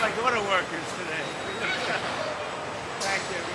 like auto workers today. Thank you.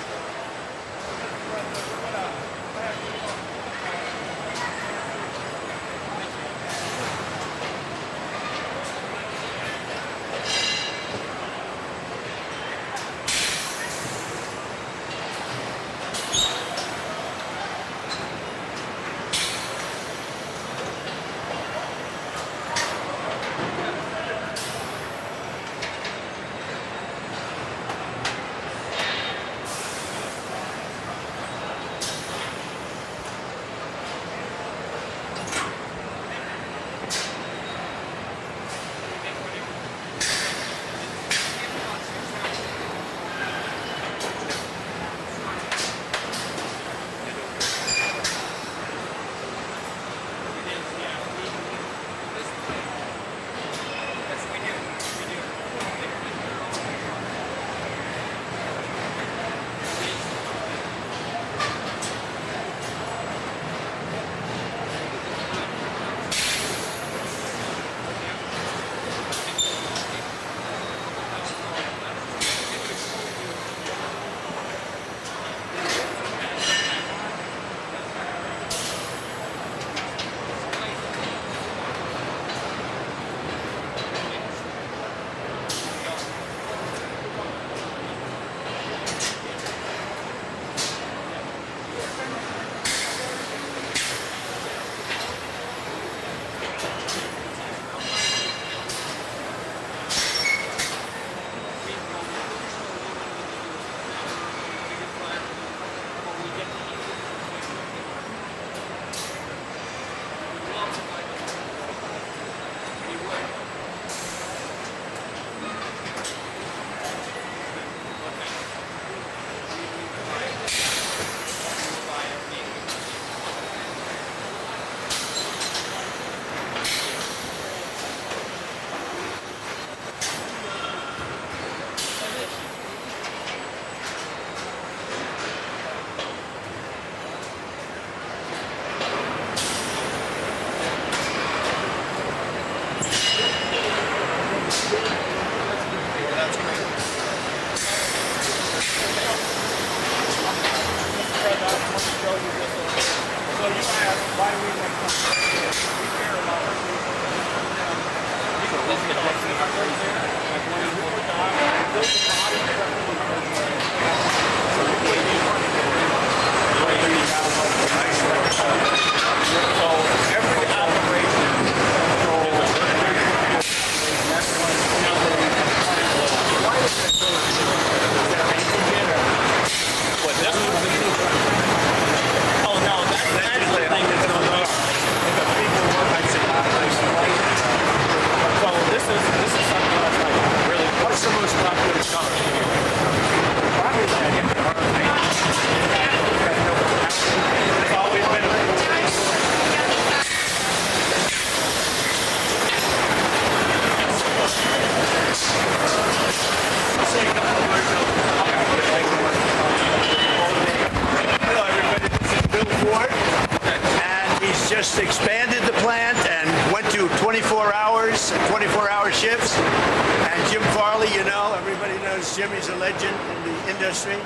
Just expanded the plant and went to 24 hours and 24-hour shifts. And Jim Farley, you know, everybody knows Jimmy's a legend in the industry.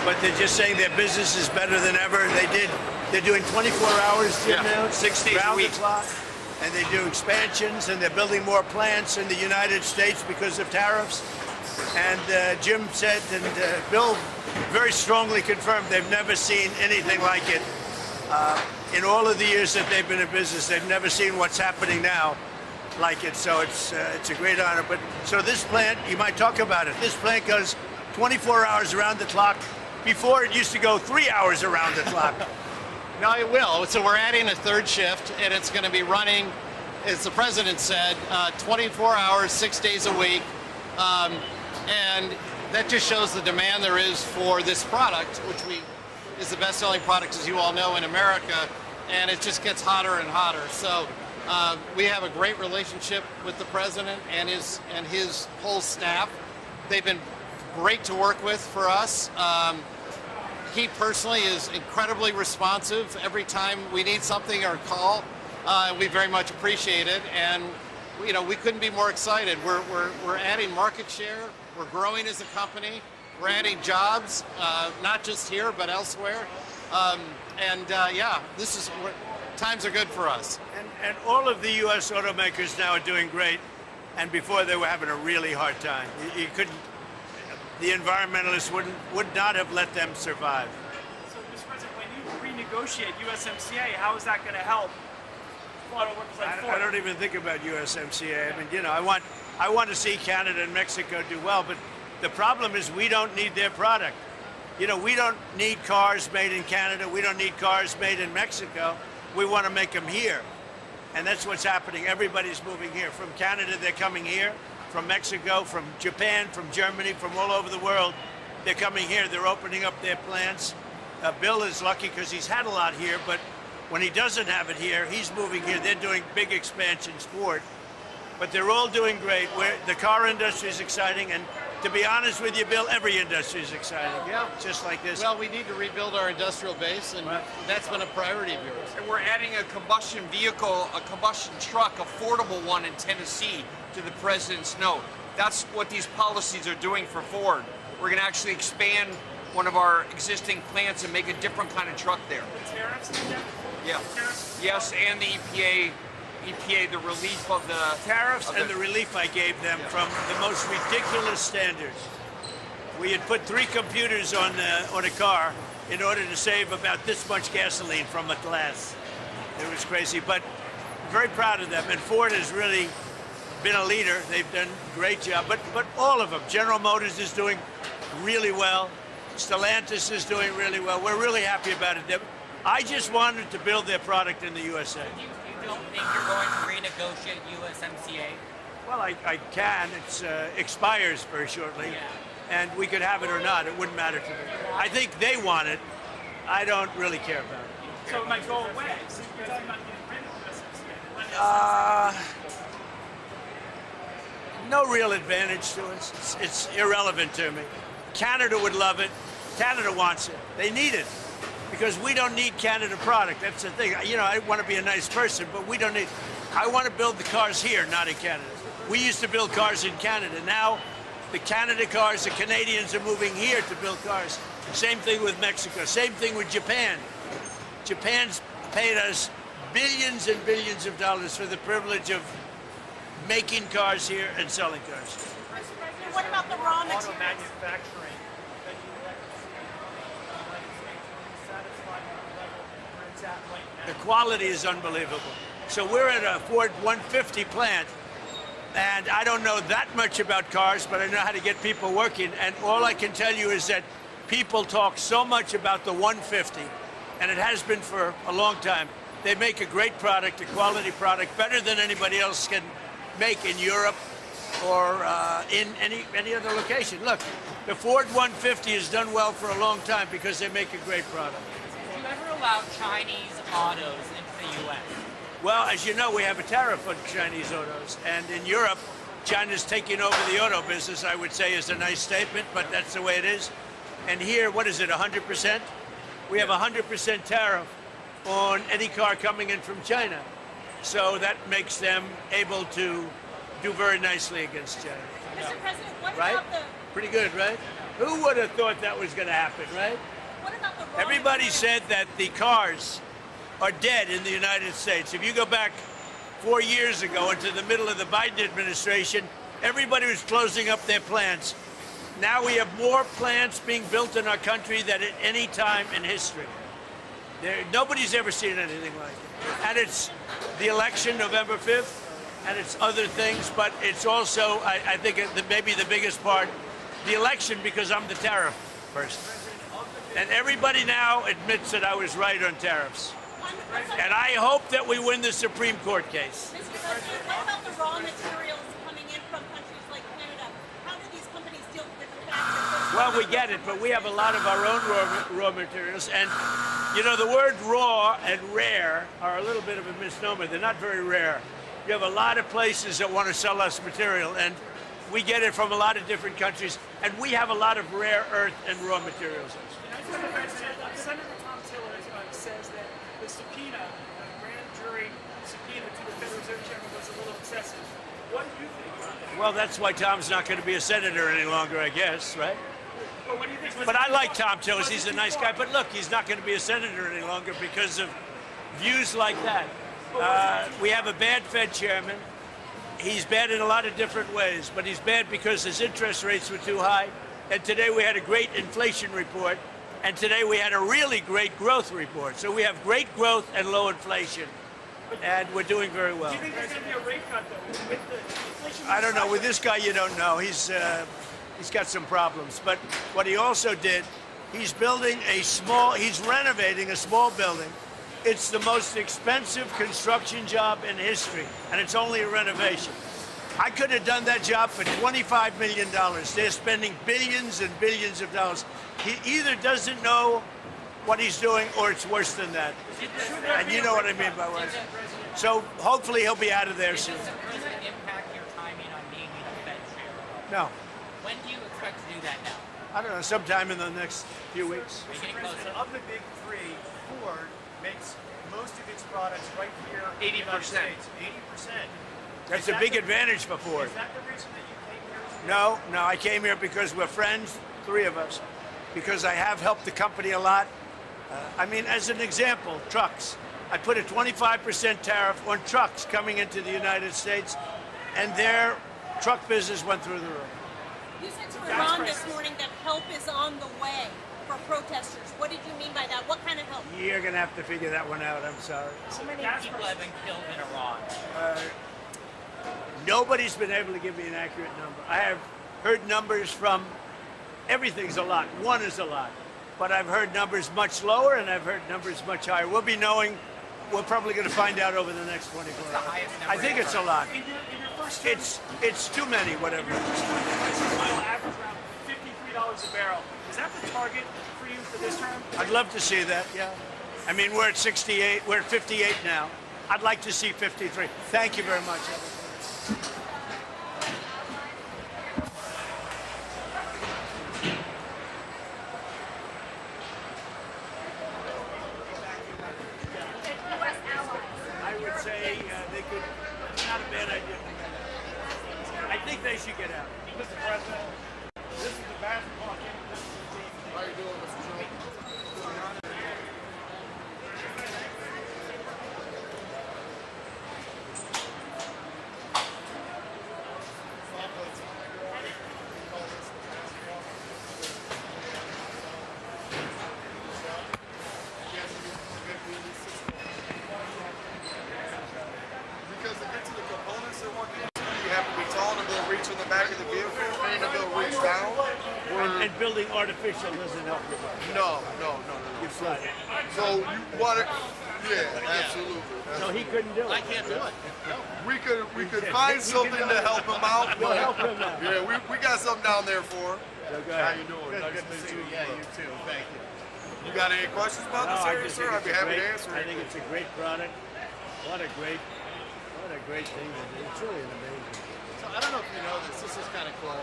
But they're just saying their business is better than ever. They're doing 24 hours, Jim, now, 6 days a round week. the clock. And they do expansions, and they're building more plants in the United States because of tariffs. And Jim said, and Bill very strongly confirmed, they've never seen anything like it. In all of the years that they've been in business, they've never seen what's happening now like it. So it's a great honor. But so this plant, you might talk about it. This plant goes 24 hours around the clock. Before it used to go 3 hours around the clock. No, it will. So we're adding a third shift, and it's going to be running, as the president said, 24 hours, 6 days a week. And that just shows the demand there is for this product, which is the best-selling product, as you all know, in America, and it just gets hotter and hotter. So we have a great relationship with the president and his whole staff. They've been great to work with for us. He personally is incredibly responsive every time we need something or call. We very much appreciate it, and we couldn't be more excited. We're adding market share. We're growing as a company. We're adding jobs, not just here but elsewhere. Yeah, times are good for us. And all of the U.S. automakers now are doing great, and before they were having a really hard time. You couldn't. The environmentalists would not have let them survive. So, Mr. President, when you renegotiate USMCA, how is that going to help auto workers like Ford? I don't even think about USMCA. I mean, I want to see Canada and Mexico do well, but the problem is we don't need their product. We don't need cars made in Canada. We don't need cars made in Mexico. We want to make them here. And that's what's happening. Everybody's moving here. From Canada, they're coming here. From Mexico, from Japan, from Germany, from all over the world, they're coming here. They're opening up their plants. Bill is lucky because he's had a lot here, but when he doesn't have it here, he's moving here. They're doing big expansions, Ford. But they're all doing great. The car industry is exciting, and to be honest with you, Bill, every industry is exciting. Yeah. Just like this. Well, we need to rebuild our industrial base, and that's been a priority of yours. And we're adding a combustion vehicle, a combustion truck, affordable one in Tennessee to the president's note. That's what these policies are doing for Ford. We're going to actually expand one of our existing plants and make a different kind of truck there. The tariffs? Yeah. Tariffs? Yes, and the EPA, the relief of the Tariffs and the relief I gave them from the most ridiculous standards. We had put 3 computers on a car in order to save about this much gasoline from a glass. It was crazy, but very proud of them. And Ford has really been a leader. They've done a great job, but all of them. General Motors is doing really well. Stellantis is doing really well. We're really happy about it. I just wanted to build their product in the USA. You don't think you're going to renegotiate USMCA? Well, I can. It expires very shortly, and we could have it or not. It wouldn't matter to me. I think they want it. I don't really care about it. So it might go away. So you're talking about getting rid of USMCA. No real advantage to us. It's irrelevant to me. Canada would love it. Canada wants it. They need it because we don't need Canada product. That's the thing. I want to be a nice person, but we don't need. I want to build the cars here, not in Canada. We used to build cars in Canada. Now, the Canada cars, the Canadians are moving here to build cars. Same thing with Mexico. Same thing with Japan. Japan's paid us billions and billions of dollars for the privilege of making cars here and selling cars. Mr. President, what about the raw Auto materials? manufacturing that you would like to see in the United States. Are you satisfied with the level where it's at right now? The quality is unbelievable. So we're at a Ford 150 plant, and I don't know that much about cars, but I know how to get people working. And all I can tell you is that people talk so much about the 150, and it has been for a long time. They make a great product, a quality product, better than anybody else can make in Europe or in any other location. Look, the Ford 150 has done well for a long time because they make a great product. Would you ever allow Chinese autos into the U.S.? Well, as you know, we have a tariff on Chinese autos, and in Europe, China's taking over the auto business, I would say is a nice statement, but that's the way it is. And here, what is it, 100%? We have a 100% tariff on any car coming in from China. So that makes them able to do very nicely against China. Mr. President, what Right? about the Pretty good, right? Who would have thought that was going to happen, right? what about the raw Everybody materials? said that the cars are dead in the United States. If you go back 4 years ago into the middle of the Biden administration, everybody was closing up their plants. Now we have more plants being built in our country than at any time in history. Nobody's ever seen anything like it. And it's the election, November 5th, and it's other things, but it's also, I think, maybe the biggest part, the election, because I'm the tariff person. And everybody now admits that I was right on tariffs. And I hope that we win the Supreme Court case. Mr. President, what about the raw materials coming in from countries like Canada? How do these companies deal with the fact that Well, we get it, but we have a lot of our own raw materials. And, you know, the word raw and rare are a little bit of a misnomer. They're not very rare. You have a lot of places that want to sell us material, and we get it from a lot of different countries, and we have a lot of rare earth and raw materials. Mr. President, Senator Tom Tiller says that the subpoena, grand jury subpoena to the Federal Reserve Chairman was a little excessive. What do you think about that? Well, that's why Tom's not going to be a senator any longer, I guess, right? Well, what do you think? But I like Tom Tillis. He's a nice guy. But look, he's not going to be a senator any longer because of views like that. We have a bad Fed chairman. He's bad in a lot of different ways, but he's bad because his interest rates were too high. And today we had a great inflation report, and today we had a really great growth report. So we have great growth and low inflation, and we're doing very well. Do you think there's going to be a rate cut, though, with the inflation? I don't know. With this guy, you don't know. He's got some problems. But what he also did, he's renovating a small building. It's the most expensive construction job in history, and it's only a renovation. I could have done that job for $25 million. They're spending billions and billions of dollars. He either doesn't know what he's doing, or it's worse than that. And you know what I mean by worse. So hopefully he'll be out of there soon. Does the president impact your timing on being the Fed chair? No, When do you expect to do that now? I don't know, sometime in the next few weeks. Are you getting closer? Of the big three, Ford makes most of its products right here in the 80%. United States. 80%. That's a big advantage for Ford. Is that the reason that you came here? No, I came here because we're friends, three of us, because I have helped the company a lot. I mean, as an example, trucks. I put a 25% tariff on trucks coming into the United States, and their truck business went through the roof. You said to Iran this morning that help is on the way for protesters. What did you mean by that? What kind of help? You're going to have to figure that one out. I'm sorry. How many people have been killed in Iran? Nobody's been able to give me an accurate number. I have heard numbers from everything's a lot. One is a lot. But I've heard numbers much lower, and I've heard numbers much higher. We'll be knowing. We're probably going to find out over the next 24 hours. the highest number I think you've it's a heard? lot. In your first term, It's too many, whatever. oil average around $53 a barrel. Is that the target for you for this term? I'd love to see that, yeah. I mean, we're at 68, we're at 58 now. I'd like to see 53. Thank you very much. I would say they could, it's not a bad idea. I think they should get out. Mr. President, this is the basketball game. This is the team. How you doing, Mr. Trump? Because to get to the components they're working on, you have to be tall to be able to reach in the back of the vehicle and to be able to reach down. And building artificial doesn't help you. No. You're flat. So you want it? Yeah, absolutely. So he couldn't do it. I can't do it. We could find something to help him out. We'll But help him out. yeah, we got something down there for him. So go How ahead. you doing? Good, Nice good to meet see you. Yeah, you too. Thank you. You got any questions about this I area, just sir? think I'd be it's a happy to great- answer. I think it's a great product. What a great thing to do. It's really amazing. So I don't know if you know this. This is kind of cool.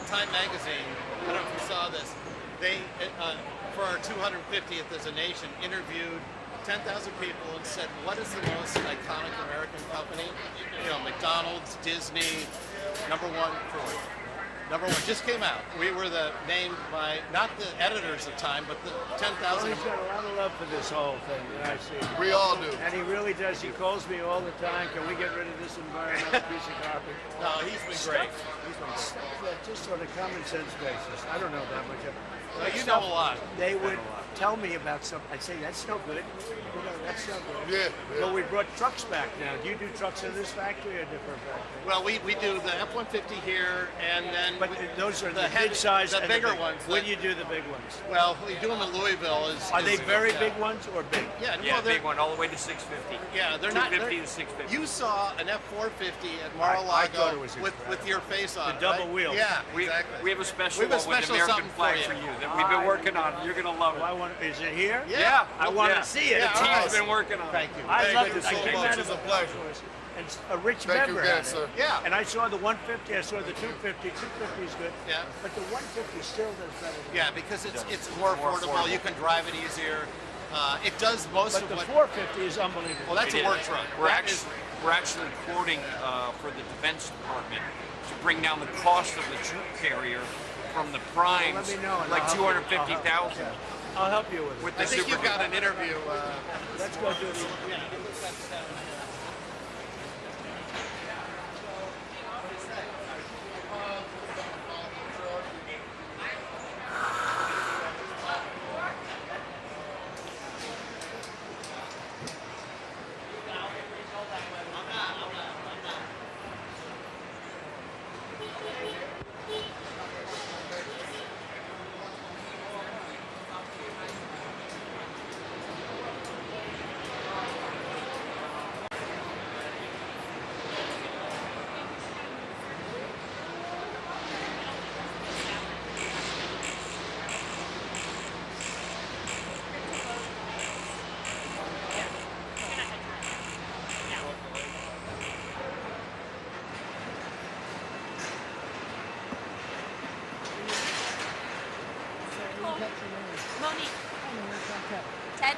Time Magazine. I don't know if you saw this. They, for our 250th as a nation, interviewed 10,000 people and said, "What is the most iconic American company?" You know, McDonald's, Disney, number one, Ford. Number one just came out. We were named by not the editors of Time, but the 10,000. He's got a lot of love for this whole thing. I see. We all do. And he really does. He calls me all the time. Can we get rid of this environmental piece of garbage? No, he's been great. Stuff that just on a common sense basis. I don't know that much of it. Well, you know a lot. They would tell me about something. I'd say, that's no good. You know, that's no good. Yeah. Well, we brought trucks back now. Do you do trucks in this factory or a different factory? Well, we do the F-150 here, and then But those are the heavy- mid-size the and bigger big ones. When do you do the big ones? Well, we do them in Louisville. Are they very yeah. big ones or big? Yeah, Yeah, well, they're, big one, all the way to 650. yeah, they're not. 250 they're- to 650. You saw an F-450 at I Mar-a-Lago thought it was with your face on The it, double right? wheel. Yeah, We exactly. have a special We have a one with special the American something flag for for you. you that we've been working on. You're gonna love Well, it. is it here? Yeah. I want Yeah. to see it. Yeah, The all team's right. been working on it. Thank you. I Thank love you it. I so came much. out It's of a the pleasure. Concourse, and a rich Thank you member again, had it. sir. Yeah. And I saw the 150. I saw the 250. 250 is good. Yeah. But the 150 still does better. Than Yeah, because it's more affordable. You can drive it easier. It does most But of the what. 450 is unbelievable. Well, that's It a work is. truck. We're That actually- is- we're actually quoting for the Defense Department to bring down the cost of the troop carrier from the primes, Let me know, and like I'll help you. 250,000. I'll help you with it. With the I think Super you've got an interview. Let's go do the. Monique. Ted.